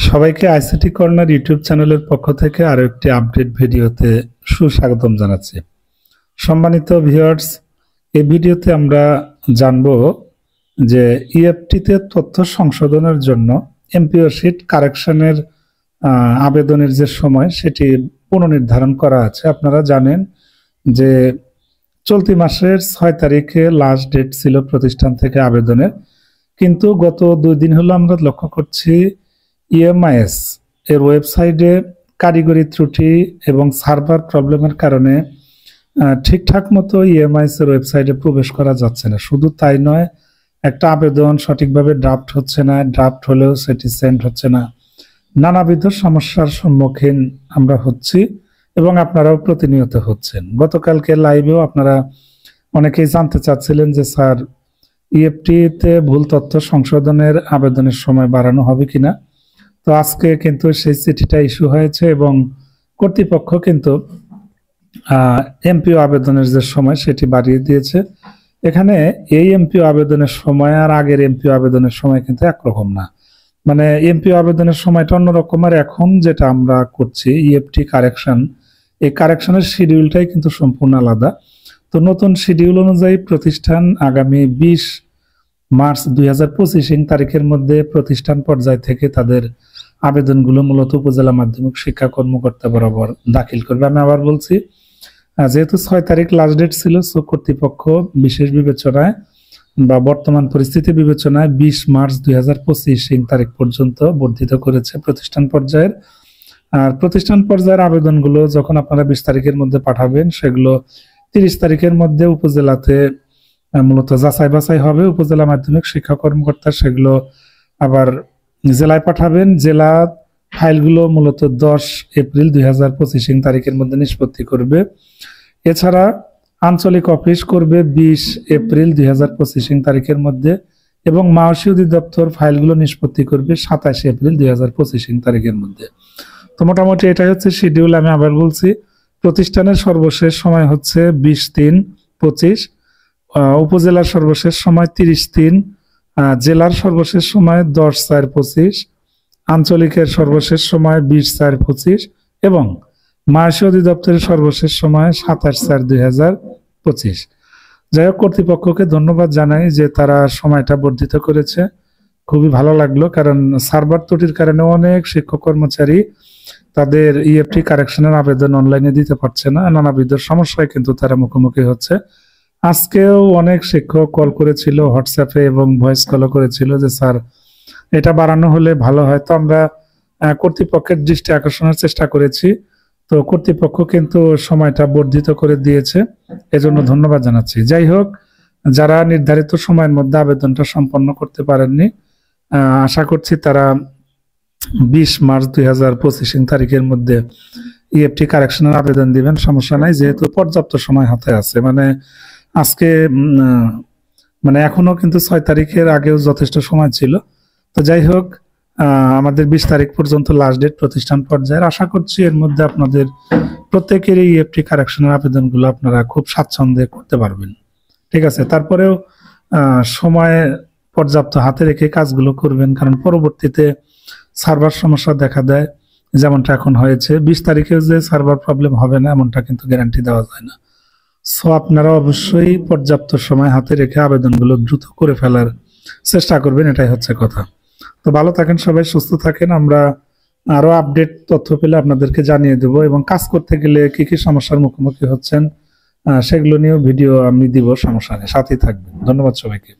সবাইকে ICT corner YouTube চ্যানেলের পক্ষ থেকে আরো একটি আপডেট ভিডিওতে সুস্বাগতম জানাচ্ছি। সম্মানিত ভিউয়ার্স, এই ভিডিওতে আমরা জানব যে ইএফটিতে তথ্য সংশোধনের জন্য এমপিও শিট কারেকশনের আবেদনের যে সময় সেটি পুনর্নির্ধারণ করা আছে। আপনারা জানেন যে চলতি মাসের 6 তারিখে লাস্ট ডেট ছিল প্রতিষ্ঠান থেকে আবেদনের, কিন্তু গত 2 দিন হলো আমরা লক্ষ্য করছি ইএমআইএস এর ওয়েবসাইটে কারিগরি ত্রুটি এবং সার্ভার প্রবলেমের কারণে ঠিকঠাক মতো ইএমআইএস এর ওয়েবসাইটে প্রবেশ করা যাচ্ছে না। শুধু তাই নয়, একটা আবেদন সঠিকভাবে ড্রাফট হচ্ছে না, ড্রাফট হলেও সেটি সেন্ড হচ্ছে না। নানাবিধ সমস্যার সম্মুখীন আমরা হচ্ছি এবং আপনারাও প্রতিনিয়ত হচ্ছেন। গতকালকে লাইভেও আপনারা অনেকেই জানতে চাচ্ছিলেন যে স্যার, ইএফটিতে ভুল তথ্য সংশোধনের আবেদনের সময় বাড়ানো হবে কিনা। তো আজকে কিন্তু সেই চিঠিটা ইস্যু হয়েছে এবং কর্তৃপক্ষ কিন্তু এমপিও আবেদনের যে সময় সেটি বাড়িয়ে দিয়েছে। এখানে এই এমপিও আবেদনের সময় আর আগের এমপিও আবেদনের সময় কিন্তু একরকম না। মানে এমপিও আবেদনের সময়টা অন্যরকম, আর এখন যেটা আমরা করছি ইএফটি কারেকশন, এই কারেকশনের শিডিউলটাই কিন্তু সম্পূর্ণ আলাদা। তো নতুন শিডিউল অনুযায়ী প্রতিষ্ঠান আগামী 20 মার্চ 2025 তারিখের মধ্যে প্রতিষ্ঠান পর্যায় থেকে তাদের আবেদনগুলো মূলত উপজেলা মাধ্যমিক শিক্ষা কর্মকর্তা বরাবর দাখিল করবে। আমি আবার বলছি, যেহেতু 6 তারিখ লাস্ট ডেট ছিল, সো কর্তৃপক্ষ বিশেষ বিবেচনায় বা বর্তমান পরিস্থিতি বিবেচনায় 20 মার্চ 2025 তারিখ পর্যন্ত বর্ধিত করেছে প্রতিষ্ঠান পর্যায়ের। আর প্রতিষ্ঠান পর্যায়ের আবেদনগুলো যখন আপনারা 20 তারিখের মধ্যে পাঠাবেন, সেগুলো 30 তারিখের মধ্যে উপজেলাতে মূলত যাচাই বাছাই হবে। উপজেলা মাধ্যমিক শিক্ষা কর্মকর্তা সেগুলো আবার জেলায় পাঠাবেন। জেলা ফাইলগুলো মূলত 10 এপ্রিল 2025 তারিখের মধ্যে নিষ্পত্তি করবে। এছাড়া আঞ্চলিক অফিস করবে 20 এপ্রিল 2025 তারিখের মধ্যে, এবং মাওসী অধিদপ্তর ফাইলগুলো নিষ্পত্তি করবে 27 এপ্রিল 2025 তারিখের মধ্যে। তো মোটামুটি এটাই হচ্ছে শিডিউল। আমি আবার বলছি, প্রতিষ্ঠানের সর্বশেষ সময় হচ্ছে 20/3/25, উপজেলার সর্বশেষ সময় 30/3, জেলার সর্বশেষ সময় 10/4/25, আঞ্চলিকের সর্বশেষ সময় 20/4/25 এবং মাওসী অধিদপ্তরের সর্বশেষ সময় 27/4/2025। যাই হোক, কর্তৃপক্ষকে ধন্যবাদ জানাই যে তারা সময়টা বর্ধিত করেছে। খুবই ভালো লাগলো, কারণ সার্ভার ত্রুটির কারণে অনেক শিক্ষক কর্মচারী তাদের ইএফটি কারেকশনের আবেদন অনলাইনে দিতে পারছে না। নানাবিধ সমস্যায় কিন্তু তারা মুখোমুখি হচ্ছে। আজকেও অনেক শিক্ষক কল করেছিল হোয়াটসঅ্যাপে এবং ভয়েস কলও করেছিল যে স্যার, এটা বাড়ানো হলে ভালো হয়। তো আমরা কর্তৃপক্ষের দৃষ্টি আকর্ষণের চেষ্টা করেছি, তো কর্তৃপক্ষ কিন্তু সময়টা বর্ধিত করে দিয়েছে, এজন্য ধন্যবাদ জানাচ্ছি। যাই হোক, যারা নির্ধারিত সময়ের মধ্যে আবেদনটা সম্পন্ন করতে পারেননি, আশা করছি তারা 20 মার্চ 2025 তারিখের মধ্যে ইএফটি কারেকশনের আবেদন দিবেন। সমস্যা নাই, যেহেতু পর্যাপ্ত সময় হাতে আছে। আজকে এখনো কিন্তু 6 তারিখের আগেও যথেষ্ট সময় ছিল। তো যাই হোক, আমাদের 20 তারিখ পর্যন্ত লাস্ট ডেট প্রতিষ্ঠান পর্যায়ের। আশা করছি এর মধ্যে আপনাদের প্রত্যেকেরই ইএফটি কারেকশনের আবেদনগুলো আপনারা খুব স্বাচ্ছন্দ্যে করতে পারবেন। ঠিক আছে, তারপরেও সময় পর্যাপ্ত হাতে রেখে কাজগুলো করবেন, কারণ পরবর্তীতে সার্ভার সমস্যা দেখা দেয়, যেমনটা এখন হয়েছে। 20 তারিখেও যে সার্ভার প্রবলেম হবে না এমনটা কিন্তু গ্যারান্টি দেওয়া যায় না। সো আপনারা অবশ্যই পর্যাপ্ত সময় হাতে রেখে আবেদনগুলো দ্রুত করে ফেলার চেষ্টা করবেন, এটাই হচ্ছে কথা। তো ভালো থাকেন সবাই, সুস্থ থাকেন। আমরা আরো আপডেট তথ্য পেলে আপনাদেরকে জানিয়ে দেব, এবং কাজ করতে গেলে কি কি সমস্যার মুখোমুখি হচ্ছেন সেগুলো নিয়েও ভিডিও আমি দিব। সমস্যা নেই, সাথেই থাকবেন। ধন্যবাদ সবাইকে।